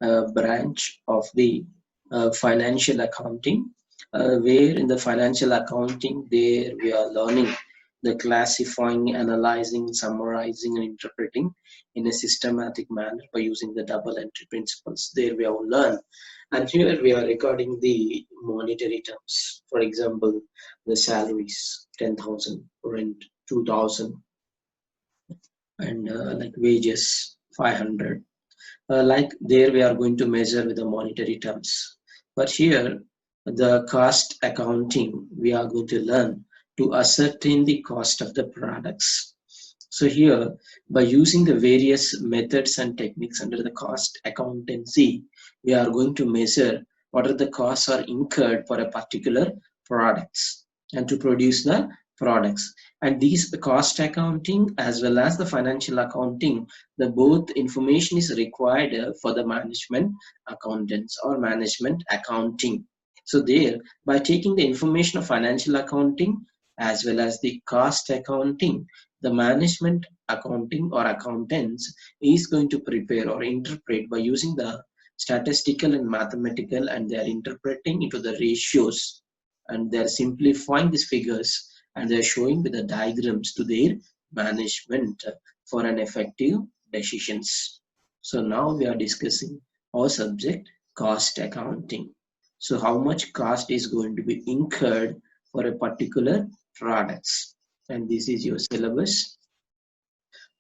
branch of the financial accounting, where in the financial accounting there we are learning the classifying, analyzing, summarizing, and interpreting in a systematic manner by using the double entry principles. There we have learned, and here we are recording the monetary terms. For example, the salaries 10,000, rent 2,000, and like wages 500. Like there we are going to measure with the monetary terms. But here, the cost accounting, we are going to learn to ascertain the cost of the products. So here, by using the various methods and techniques under the cost accountancy, we are going to measure what are the costs are incurred for a particular products and to produce the products. And these the cost accounting as well as the financial accounting, the both information is required for the management accountants or management accounting. So there, by taking the information of financial accounting as well as the cost accounting, the management accounting or accountants is going to prepare or interpret by using the statistical and mathematical, and they are interpreting into the ratios, and they are simplifying these figures, and they are showing with the diagrams to their management for an effective decisions. So now we are discussing our subject cost accounting. So how much cost is going to be incurred for a particular products, and this is your syllabus.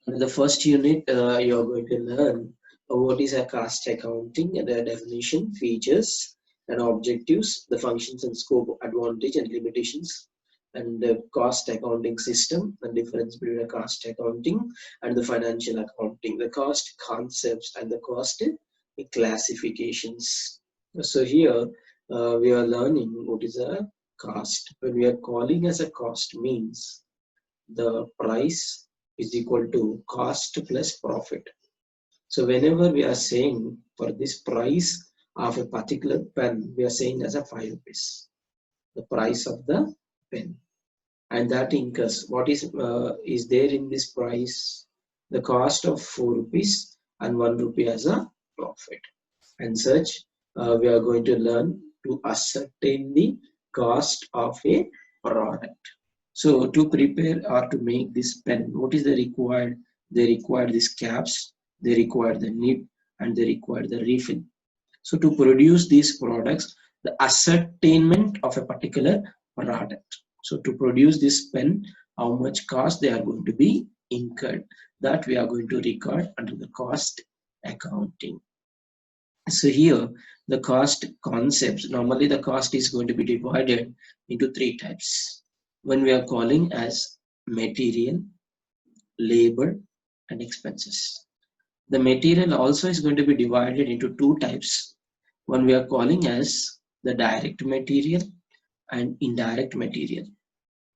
In the first unit, you're going to learn what is a cost accounting and the definition, features, and objectives, the functions and scope, advantage and limitations, and the cost accounting system, and difference between a cost accounting and the financial accounting, the cost concepts and the cost classifications. So here we are learning what is a cost. When we are calling as a cost means the price is equal to cost plus profit. So whenever we are saying for this price of a particular pen, we are saying as a 5 rupees, the price of the pen, and that incurs what is there in this price, the cost of 4 rupees and 1 rupee as a profit, and such we are going to learn to ascertain the cost of a product. So to prepare or to make this pen, what is the required? They require these caps, they require the nib, and they require the refill. So to produce these products, the ascertainment of a particular product. So to produce this pen, how much cost they are going to be incurred, that we are going to record under the cost accounting. So here the cost concepts, normally the cost is going to be divided into 3 types. When we are calling as material, labor, and expenses. The material also is going to be divided into 2 types. One we are calling as the direct material and indirect material.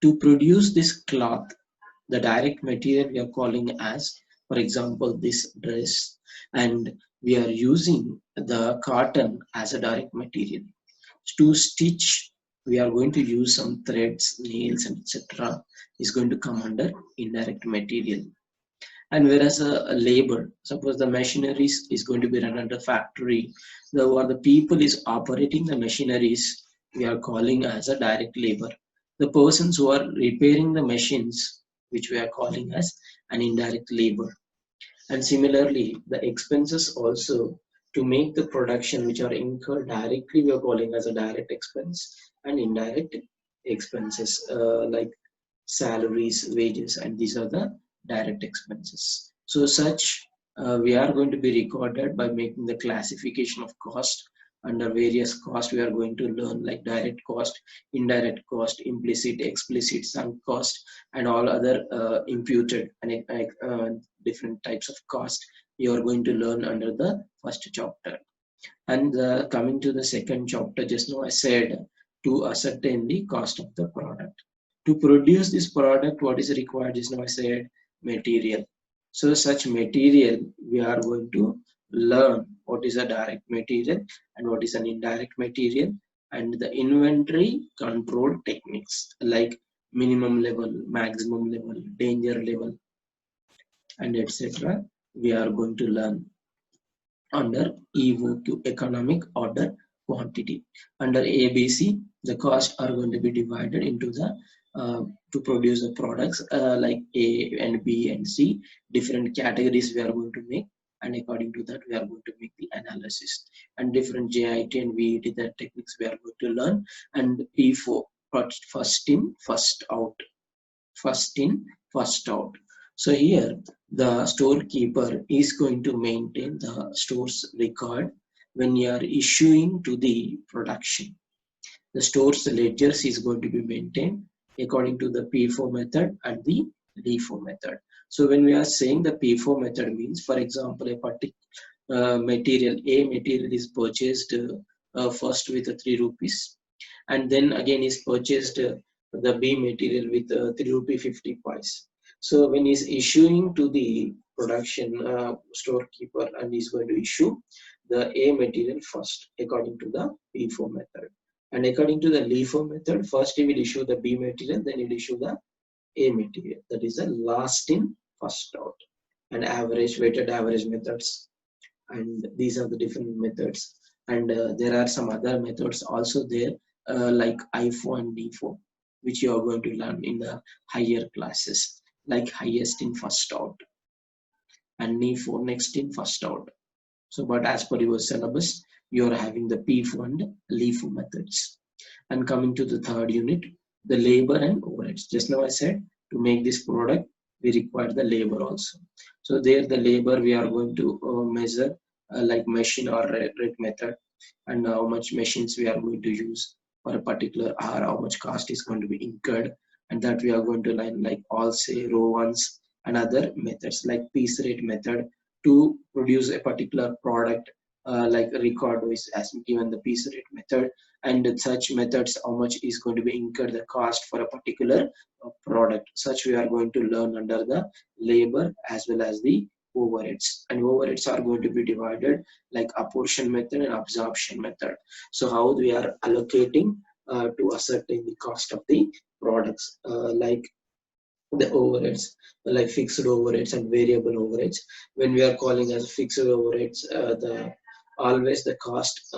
To produce this cloth, the direct material we are calling as, for example, this dress, and we are using the cotton as a direct material. To stitch, we are going to use some threads, nails, and etc. is going to come under indirect material. And whereas a labor, suppose the machineries is going to be run under factory, the people is operating the machineries, we are calling as a direct labor. The persons who are repairing the machines, which we are calling as an indirect labor. And similarly, the expenses also to make the production which are incurred directly, we are calling as a direct expense, and indirect expenses like salaries, wages, and these are the direct expenses. So such we are going to be recorded by making the classification of cost. Under various costs we are going to learn like direct cost, indirect cost, implicit, explicit, sunk cost, and all other imputed and different types of cost you are going to learn under the first chapter. And coming to the second chapter, just now I said to ascertain the cost of the product. To produce this product, what is required? Just now I said material. So such material we are going to learn what is a direct material and what is an indirect material, and the inventory control techniques like minimum level, maximum level, danger level, and etc. we are going to learn. under EOQ, economic order quantity. Under ABC, the costs are going to be divided into the to produce the products like A and B and C, different categories we are going to make, and according to that we are going to make the analysis, and different JIT and VET, the techniques we are going to learn. And P4, first in first out, first in first out. So here the storekeeper is going to maintain the store's record when you are issuing to the production. The store's ledgers is going to be maintained according to the P4 method and the D4 method. So when we are saying the P4 method means, for example, a particular material, A material is purchased first with 3 rupees, and then again is purchased the B material with 3 rupee 50 paise. So when he's issuing to the production storekeeper, and he's going to issue the A material first according to the P4 method. And according to the LIFO method, first he will issue the B material, then he will issue the A material. That is the last in, first out. And average, weighted average methods. And these are the different methods. And there are some other methods also there, like IFO and NIFO, which you are going to learn in the higher classes, like highest in first out and NIFO, next in first out. So, but as per your syllabus, you are having the PFO and LIFO methods. And coming to the third unit, the labor and overheads. Just now I said to make this product, we require the labor also. So there the labor we are going to measure like machine or rate method, and how much machines we are going to use for a particular hour, how much cost is going to be incurred, and that we are going to learn like all say row ones and other methods like piece rate method to produce a particular product, like a record is as given the piece rate method, and such methods how much is going to be incurred the cost for a particular product. Such we are going to learn under the labor as well as the overheads. And overheads are going to be divided like apportion method and absorption method. So how we are allocating to ascertain the cost of the products, like the overheads, like fixed overheads and variable overheads. When we are calling as fixed overheads, the always the cost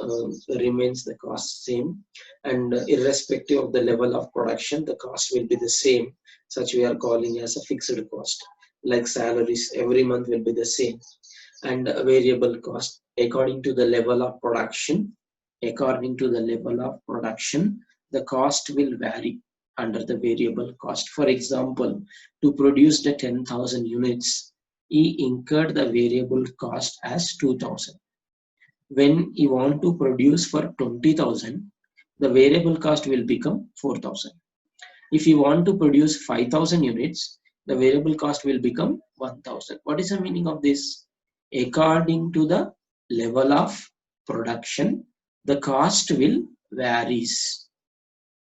remains the cost same, and irrespective of the level of production, the cost will be the same. Such we are calling as a fixed cost. Like salaries every month will be the same, and variable cost according to the level of production. According to the level of production, the cost will vary under the variable cost. For example, to produce the 10,000 units, he incurred the variable cost as 2,000. When you want to produce for 20,000, the variable cost will become 4,000. If you want to produce 5,000 units, the variable cost will become 1,000. What is the meaning of this? According to the level of production, the cost will varies.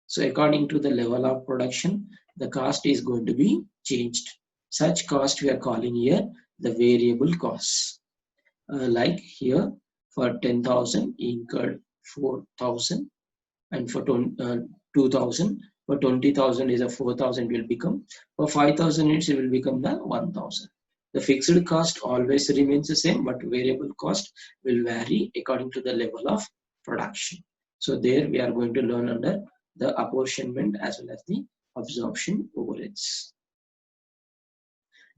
So according to the level of production, the cost is going to be changed. Such cost we are calling here the variable costs. Like here for 10,000 incurred 4,000, and for 2,000, for 20,000 is a 4,000 will become, for 5,000 units it will become the 1,000. The fixed cost always remains the same, but variable cost will vary according to the level of production. So there we are going to learn under the apportionment as well as the absorption overheads.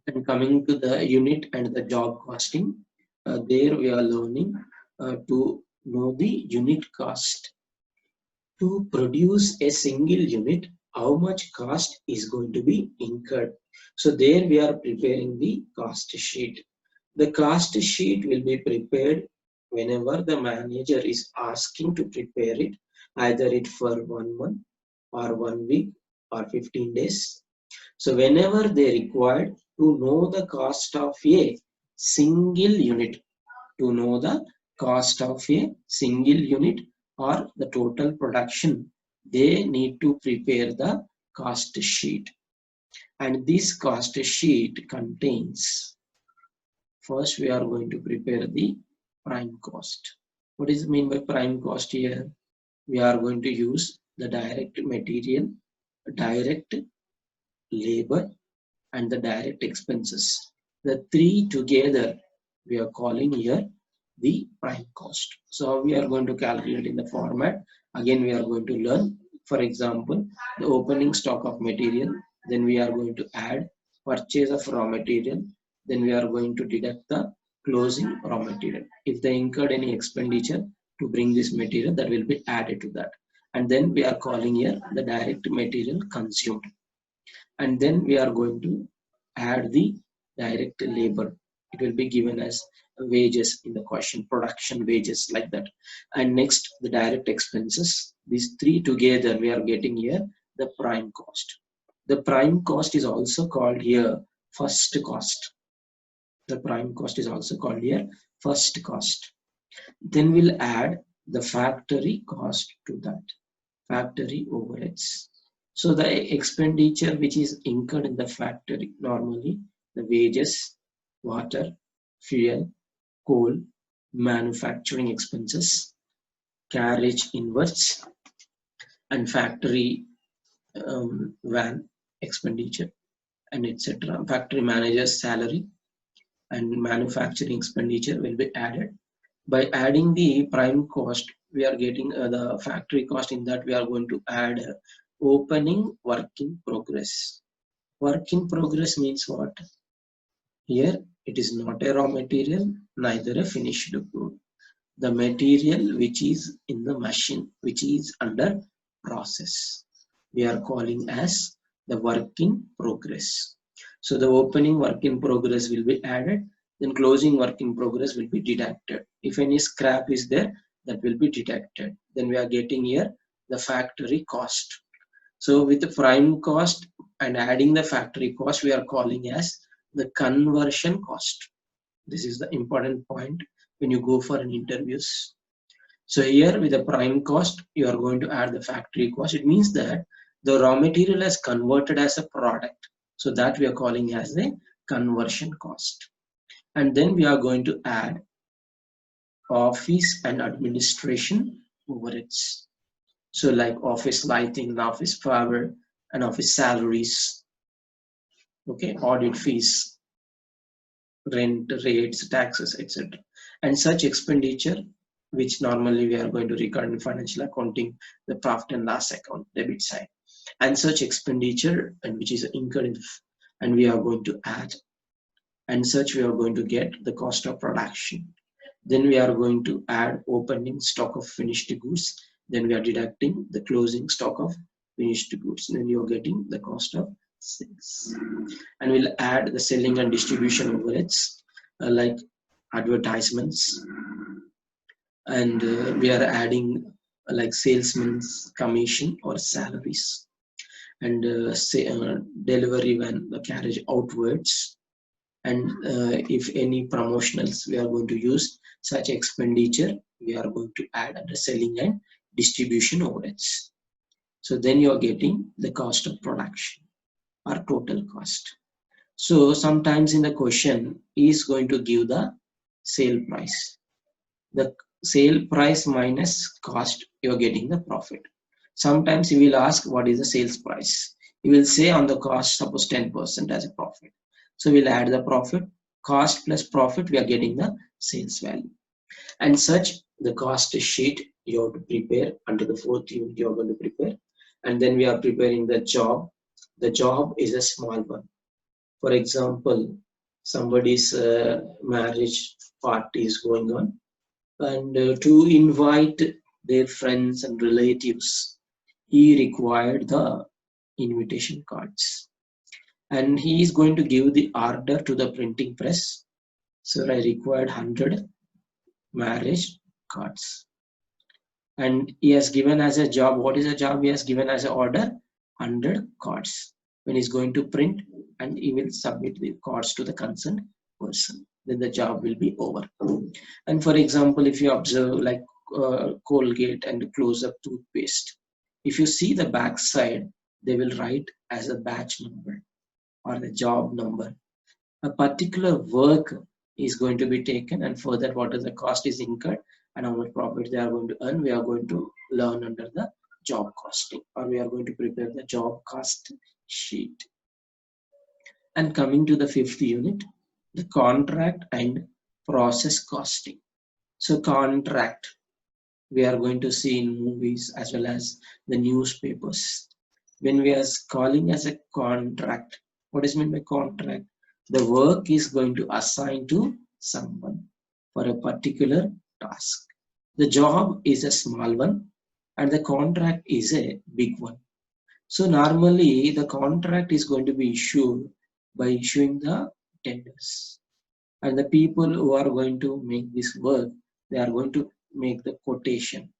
And coming to the unit and the job costing, there we are learning to know the unit cost. To produce a single unit, how much cost is going to be incurred. So there we are preparing the cost sheet. The cost sheet will be prepared whenever the manager is asking to prepare it, either it for 1 month or 1 week or 15 days. So whenever they required to know the cost of a single unit, to know the cost of a single unit or the total production, they need to prepare the cost sheet. And this cost sheet contains, first we are going to prepare the prime cost. What is mean by prime cost here? We are going to use the direct material, direct labor, and the direct expenses. The three together we are calling here the prime cost. So we are going to calculate in the format. Again, we are going to learn, for example, the opening stock of material. Then we are going to add purchase of raw material. Then we are going to deduct the closing raw material. If they incurred any expenditure to bring this material, that will be added to that. And then we are calling here the direct material consumed. And then we are going to add the direct labor. It will be given as wages in the question, production wages, like that. And next, the direct expenses. These three together, we are getting here the prime cost. The prime cost is also called here first cost. The prime cost is also called here first cost. Then we'll add the factory cost to that, factory overheads. So the expenditure which is incurred in the factory, normally the wages, water, fuel, coal, manufacturing expenses, carriage inwards, and factory van expenditure, and etc. Factory manager's salary and manufacturing expenditure will be added. By adding the prime cost, we are getting the factory cost. In that, we are going to add opening work in progress. Work in progress means what? Here it is not a raw material, neither a finished good. The material which is in the machine, which is under process, we are calling as the work in progress. So the opening work in progress will be added, then closing work in progress will be deducted. If any scrap is there, that will be deducted. Then we are getting here the factory cost. So with the prime cost and adding the factory cost, we are calling as the conversion cost. This is the important point when you go for an interviews. So here with the prime cost, you are going to add the factory cost. It means that the raw material is converted as a product. So that we are calling as the conversion cost. And then we are going to add office and administration overheads. So like office lighting, office power, and office salaries, okay, audit fees, rent, rates, taxes, etc. And such expenditure, which normally we are going to record in financial accounting, the profit and loss account, debit side. And such expenditure, and which is incurred in, and we are going to add, and such we are going to get the cost of production. Then we are going to add opening stock of finished goods. Then we are deducting the closing stock of finished goods. Then you are getting the cost of sales. And we'll add the selling and distribution overheads like advertisements. And we are adding like salesman's commission or salaries. And delivery van, the carriage outwards. And if any promotionals we are going to use, such expenditure we are going to add under selling and distribution overheads. So then you are getting the cost of production or total cost. So sometimes in the question is going to give the sale price. The sale price minus cost, you are getting the profit. Sometimes he will ask what is the sales price. He will say on the cost, suppose 10% as a profit. So we'll add the profit, cost plus profit, we are getting the sales value. And such the cost sheet you have to prepare under the fourth unit you are going to prepare. And then we are preparing the job. The job is a small one. For example, somebody's marriage party is going on, and to invite their friends and relatives, he required the invitation cards. And he is going to give the order to the printing press. So I required 100 marriage cards. And he has given as a job, what is a job he has given as an order? 100 cards. When he's going to print, and he will submit the cards to the concerned person, then the job will be over. And for example, if you observe like Colgate and close-up toothpaste, if you see the back side, they will write as a batch number or the job number. A particular work is going to be taken, and for that what is the cost is incurred and how much profit they are going to earn, we are going to learn under the job costing, or we are going to prepare the job cost sheet. And coming to the fifth unit, the contract and process costing. So contract, we are going to see in movies as well as the newspapers. When we are calling as a contract, what is meant by contract? The work is going to assign to someone for a particular task. The job is a small one and the contract is a big one. So normally the contract is going to be issued by issuing the tenders. And the people who are going to make this work, they are going to make the quotation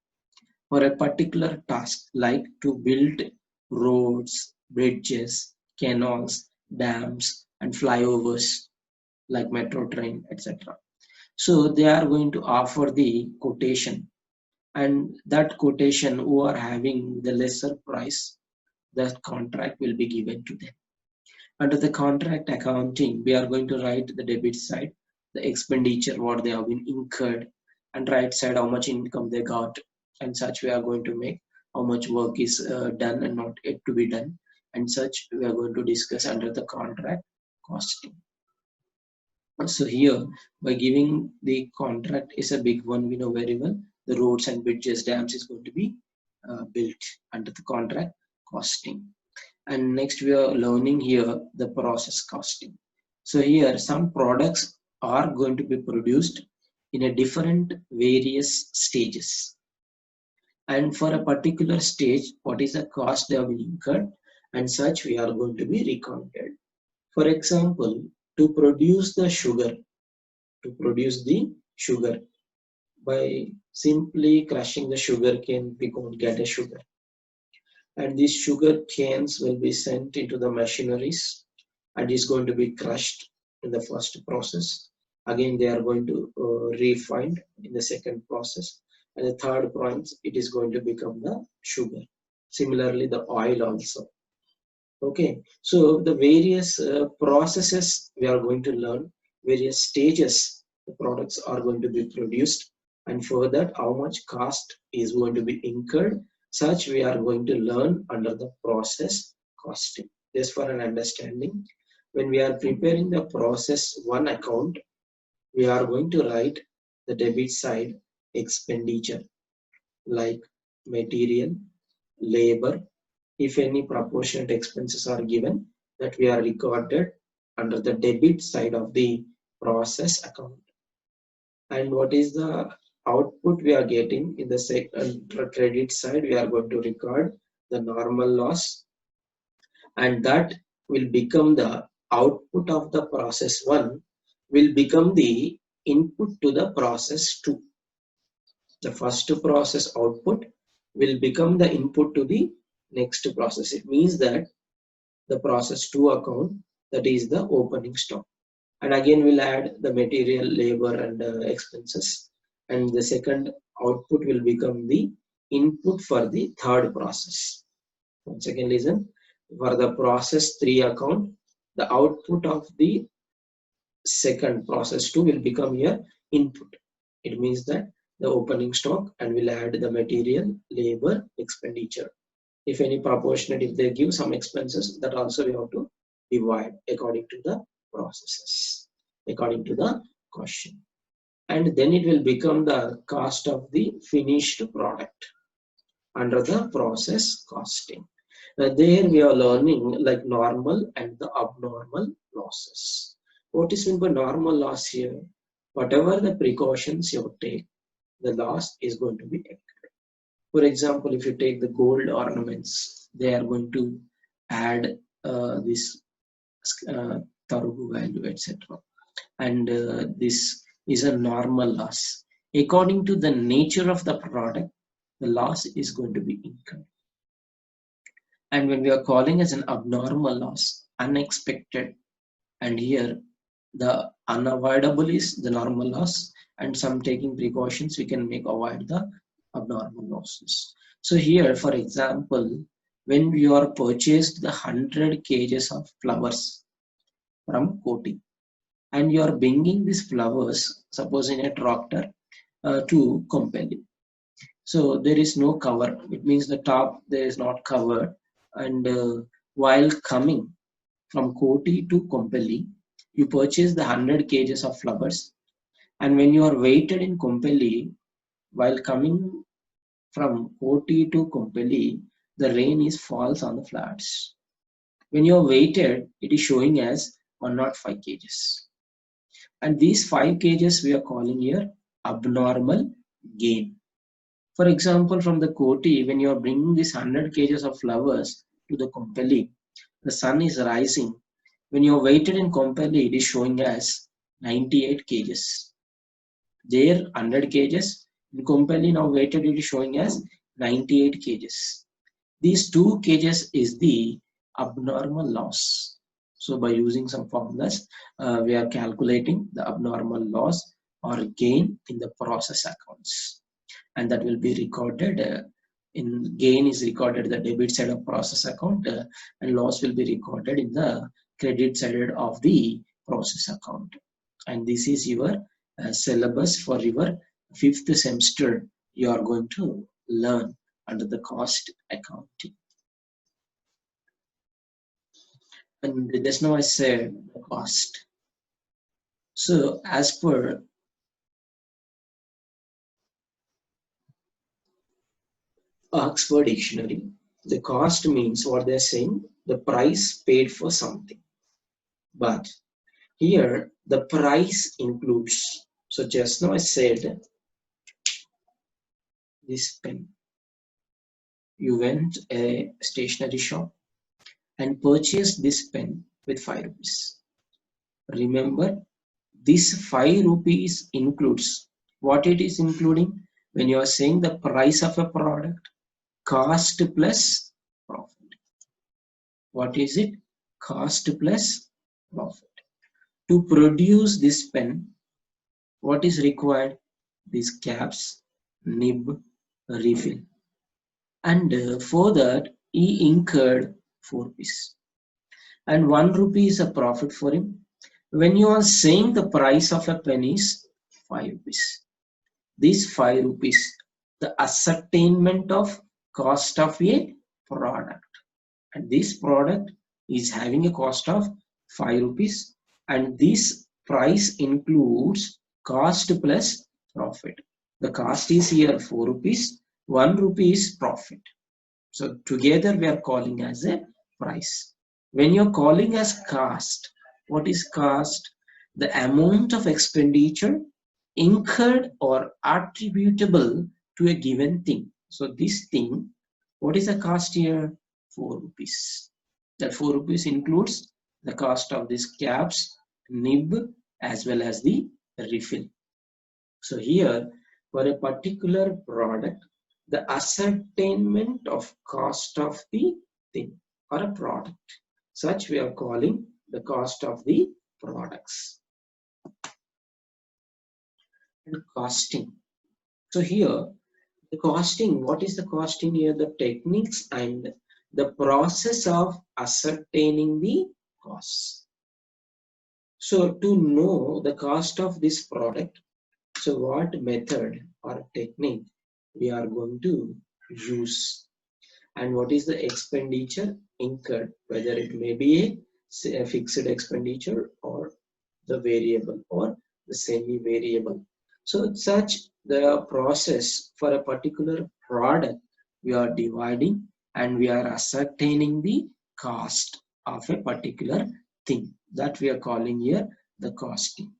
for a particular task, like to build roads, bridges, canals, dams, and flyovers, like metro train, etc. So they are going to offer the quotation, and that quotation who are having the lesser price, the contract will be given to them. Under the contract accounting, we are going to write the debit side, the expenditure, what they have been incurred, and right side, how much income they got, and such we are going to make, how much work is done and not yet to be done, and such we are going to discuss under the contract costing. So here, by giving the contract is a big one, we know very well, the roads and bridges, dams is going to be built under the contract costing. And next we are learning here the process costing. So here some products are going to be produced in a different various stages, and for a particular stage what is the cost they have been incurred, and such we are going to be recounted. For example, to produce the sugar, by simply crushing the sugar cane we can get a sugar, and these sugar canes will be sent into the machineries and is going to be crushed in the first process. Again, they are going to refined in the second process. And the third process, it is going to become the sugar. Similarly, the oil also. Okay, so the various processes we are going to learn, various stages the products are going to be produced, and for that, how much cost is going to be incurred, such we are going to learn under the process costing. Just for an understanding, when we are preparing the process one account, we are going to write the debit side expenditure like material, labor, if any proportionate expenses are given, that we are recorded under the debit side of the process account. And what is the output we are getting in the credit side, we are going to record the normal loss, and that will become the output of the process 1 will become the input to the process 2. The first process output will become the input to the next process. It means that the process 2 account, that is the opening stock, and again we'll add the material, labor, and expenses, and the second output will become the input for the third process. Once again listen, for the process 3 account, the output of the second process 2 will become your input. It means that the opening stock, and we'll add the material, labor, expenditure. If any proportionate, if they give some expenses, that also we have to divide according to the processes, according to the question. And then it will become the cost of the finished product under the process costing. There we are learning like normal and the abnormal losses. What is meant by normal loss here? Whatever the precautions you take, the loss is going to be occurred. For example, if you take the gold ornaments, they are going to add this tarugu value, etc. And this is a normal loss. According to the nature of the product, the loss is going to be incurred. And when we are calling as an abnormal loss, unexpected, and here the unavoidable is the normal loss, and some taking precautions we can make avoid the abnormal losses. So here, for example, when we are purchased the 100 kgs of flowers from Koti, and you are bringing these flowers, suppose in a tractor, to Kompally. So there is no cover. It means the top there is not covered, and while coming from Koti to Kompally, you purchase the 100 kgs of flowers, And when you are weighted in Kompelli, while coming from OT to Kompelli, the rain is falls on the flats. When you are weighted, it is showing as 105 kgs. And these 5 kgs we are calling here abnormal gain. For example, from the Koti, when you are bringing this 100 kgs of flowers to the Kompelli, the sun is rising. When you are weighted in Kompelli, it is showing as 98 kgs. There 100 kgs, in Kompelli now weighted it is showing as 98 kgs. These 2 kgs is the abnormal loss. So by using some formulas, we are calculating the abnormal loss or gain in the process accounts. And that will be recorded in gain is recorded the debit side of process account and loss will be recorded in the credit side of the process account. And this is your syllabus for your 5th semester you are going to learn under the cost accounting. And just now I said the cost. So as per Oxford Dictionary, the cost means what they're saying, the price paid for something. But here the price includes, so just now I said this pen. You went a stationery shop and purchased this pen with 5 rupees. Remember, this 5 rupees includes what it is including when you are saying the price of a product, cost plus profit. What is it? Cost plus profit. To produce this pen, what is required? These caps, nib, refill. And for that, he incurred 4 rupees. And 1 rupee is a profit for him. When you are saying the price of a pen is 5 rupees. These 5 rupees, the ascertainment of cost of a product. And this product is having a cost of 5 rupees. And this price includes cost plus profit. The cost is here 4 rupees, 1 rupee is profit. So together we are calling as a price. When you're calling as cost, what is cost? The amount of expenditure incurred or attributable to a given thing. So this thing, what is the cost here? 4 rupees. That 4 rupees includes the cost of these caps, nib, as well as the refill. So here, for a particular product, the ascertainment of cost of the thing or a product. Such we are calling the cost of the products. And costing. So here, the costing, what is the costing here? The techniques and the process of ascertaining the costs. So to know the cost of this product, so what method or technique we are going to use, and what is the expenditure incurred, whether it may be a fixed expenditure or the variable or the semi-variable. So such the process for a particular product we are dividing and we are ascertaining the cost of a particular thing that we are calling here the costing.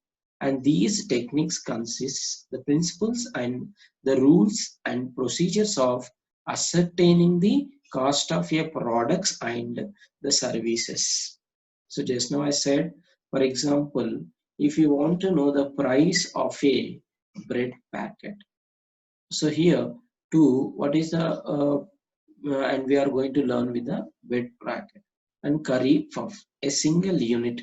And these techniques consist the principles and the rules and procedures of ascertaining the cost of your products and the services. So just now I said, for example, if you want to know the price of a bread packet, so here too, what is the and we are going to learn with the bread packet and curry puff, a single unit.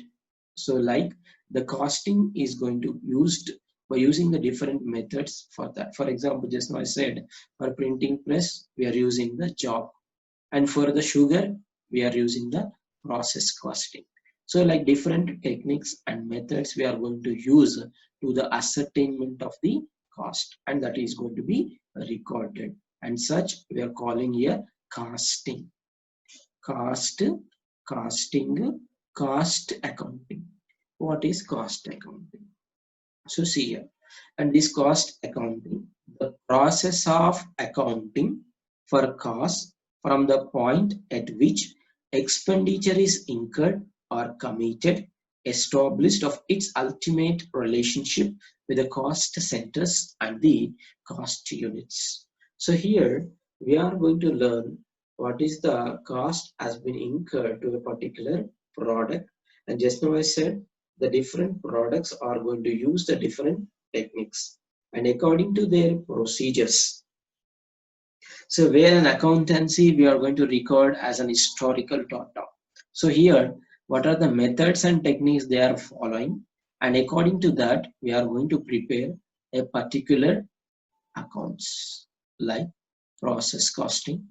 So like the costing is going to used by using the different methods for that. For example, just now I said for printing press we are using the job, and for the sugar we are using the process costing. So like different techniques and methods we are going to use to the ascertainment of the cost, and that is going to be recorded, and such we are calling here costing. Costing, cost accounting. What is cost accounting? So see here, And this cost accounting, the process of accounting for cost from the point at which expenditure is incurred or committed, established of its ultimate relationship with the cost centers and the cost units. So here we are going to learn what is the cost has been incurred to a particular product. And just now I said the different products are going to use the different techniques and according to their procedures. So where an accountancy we are going to record as an historical data. So here what are the methods and techniques they are following, and according to that we are going to prepare a particular accounts like process costing,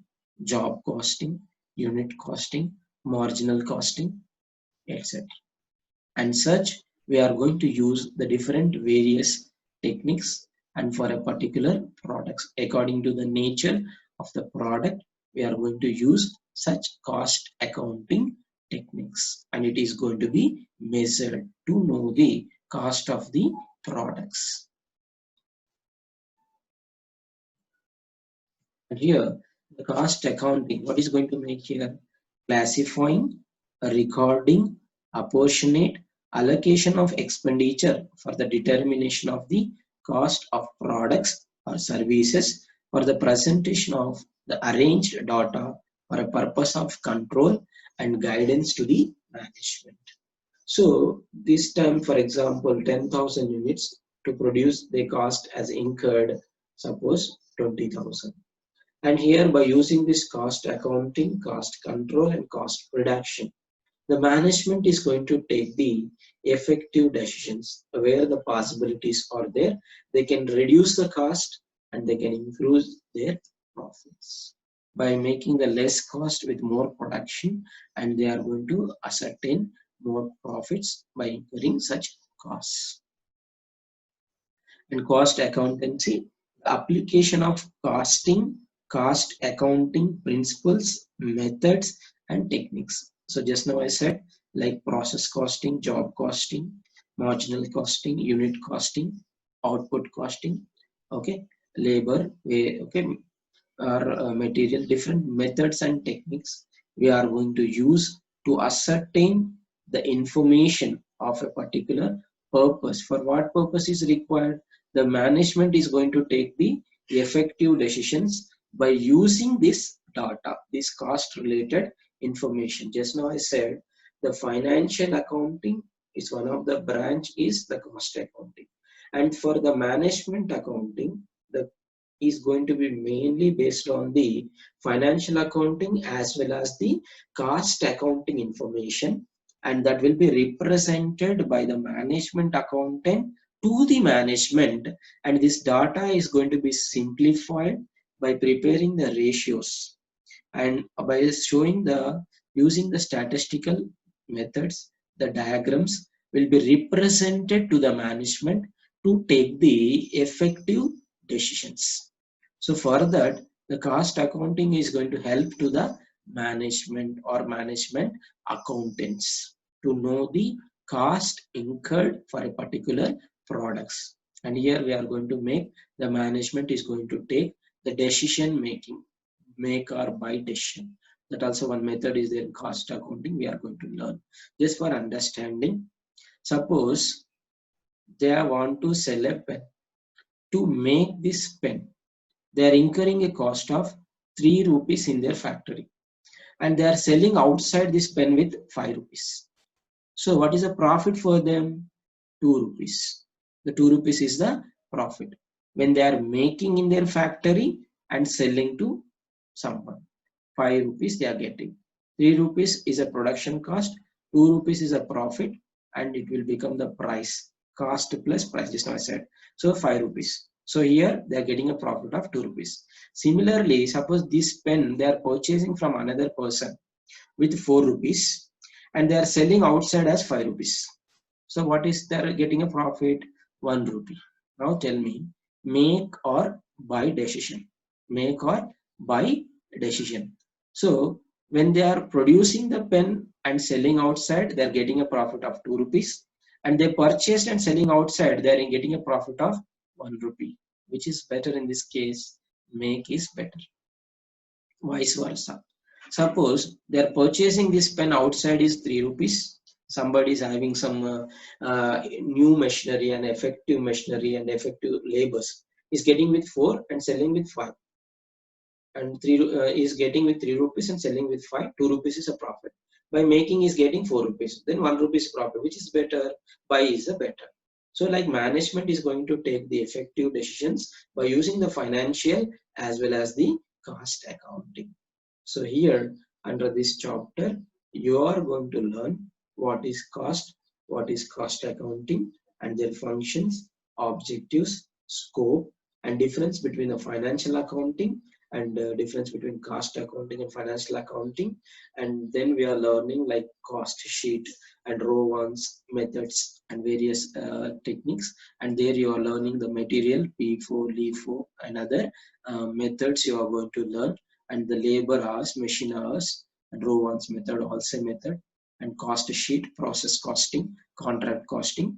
job costing, unit costing, marginal costing, etc. And such we are going to use the different various techniques and for a particular products according to the nature of the product we are going to use such cost accounting techniques, and it is going to be measured to know the cost of the products. And here the cost accounting, what is going to make here? Classifying, recording, apportionate, allocation of expenditure for the determination of the cost of products or services, for the presentation of the arranged data for a purpose of control and guidance to the management. So this time, for example, 10,000 units to produce, the cost as incurred, suppose 20,000. And here by using this cost accounting, cost control and cost reduction, the management is going to take the effective decisions where the possibilities are there. They can reduce the cost and they can improve their profits by making the less cost with more production, and they are going to ascertain more profits by incurring such costs. And cost accountancy, the application of costing, cost accounting principles, methods, and techniques. So just now I said like process costing, job costing, marginal costing, unit costing, output costing, okay, labor, okay, or material, different methods and techniques we are going to use to ascertain the information of a particular purpose. For what purpose is required? The management is going to take the effective decisions by using this data, this cost related information. Just now I said the financial accounting is one of the branch is the cost accounting, and for the management accounting the is going to be mainly based on the financial accounting as well as the cost accounting information, and that will be represented by the management accountant to the management, and this data is going to be simplified by preparing the ratios and by showing the using the statistical methods. The diagrams will be represented to the management to take the effective decisions. So for that the cost accounting is going to help to the management or management accountants to know the cost incurred for a particular products. And here we are going to make the management is going to take the decision making, make or buy decision. That also one method is there in cost accounting we are going to learn. Just for understanding, suppose they want to sell a pen. To make this pen, they are incurring a cost of 3 rupees in their factory, and they are selling outside this pen with 5 rupees. So what is the profit for them? 2 rupees. The 2 rupees is the profit when they are making in their factory and selling to someone. 5 rupees they are getting. 3 rupees is a production cost, 2 rupees is a profit, and it will become the price. Cost plus price, just now I said. So 5 rupees. So here they are getting a profit of 2 rupees. Similarly, suppose this pen they are purchasing from another person with 4 rupees and they are selling outside as 5 rupees. So what is they are getting a profit? 1 rupee. Now tell me, make or buy decision. Make or buy decision. So when they are producing the pen and selling outside, they are getting a profit of 2 rupees. And they purchased and selling outside, they are getting a profit of 1 rupee. Which is better in this case? Make is better. Vice versa. Suppose they are purchasing this pen outside is 3 rupees. Somebody is having some new machinery and effective machinery and effective labors. Is getting with 4 and selling with 5. And 3 is getting with 3 rupees and selling with 5. 2 rupees is a profit. By making is getting 4 rupees. Then 1 rupees profit. Which is better? Buy is a better. So like management is going to take the effective decisions by using the financial as well as the cost accounting. So here under this chapter, you are going to learn what is cost accounting and their functions, objectives, scope, and difference between the financial accounting and difference between cost accounting and financial accounting. And then we are learning like cost sheet and row ones methods and various techniques. And there you are learning the material P4, LIFO, and other methods you are going to learn, and the labor hours, machine hours, and row ones method, also method, and cost sheet, process costing, contract costing,